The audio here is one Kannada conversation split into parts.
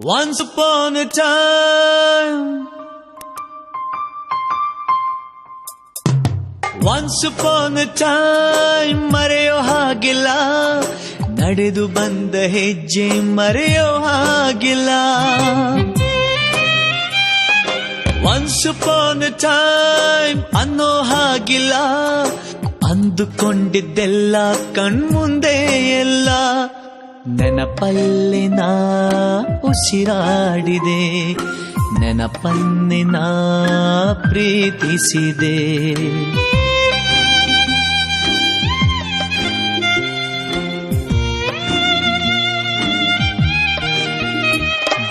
Once upon a time, once upon a time ಮರೆಯೋ ಹಾಗಿಲ್ಲ, ನಡೆದು ಬಂದ ಹೆಜ್ಜೆ ಮರೆಯೋ ಹಾಗಿಲ್ಲ. Once upon a time ಅನ್ನೋ ಹಾಗಿಲ್ಲ, ಅಂದುಕೊಂಡಿದ್ದೆಲ್ಲ ಕಣ್ಮುಂದೆ ಎಲ್ಲ ನೆನಪಲ್ಲಿ ನಾ ಉಸಿರಾಡಿದೆ, ನೆನಪನ್ನೇ ನಾ ಪ್ರೀತಿಸಿದೆ.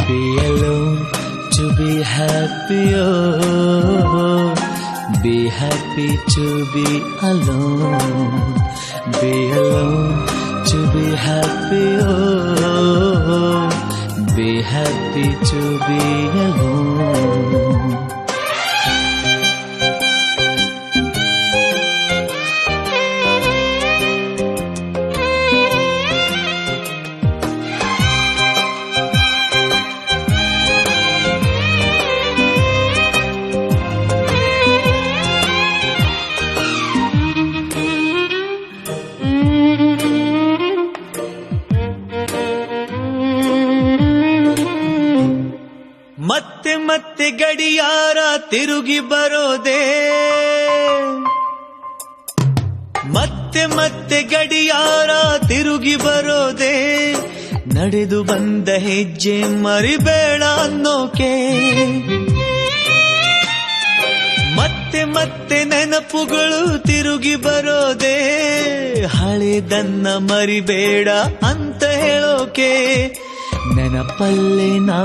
Be alone to be happy, oh, be happy to be alone. Be alone to be happy, oh, be happy to be alone. ಮತ್ತೆ ಮತ್ತೆ ಗಡಿಯಾರ ತಿರುಗಿ ಬರೋದೇ, ಮತ್ತೆ ಮತ್ತೆ ಗಡಿಯಾರ ತಿರುಗಿ ಬರೋದೇ, ನಡೆದು ಬಂದ ಹೆಜ್ಜೆ ಮರಿಬೇಡ ಅನ್ನೋಕೆ. ಮತ್ತೆ ಮತ್ತೆ ನೆನಪುಗಳು ತಿರುಗಿ ಬರೋದೇ, ಹಳೆದನ್ನ ಮರಿಬೇಡ ಅಂತ ಹೇಳೋಕೆ. ನೆನಪಲ್ಲೇ ನಾ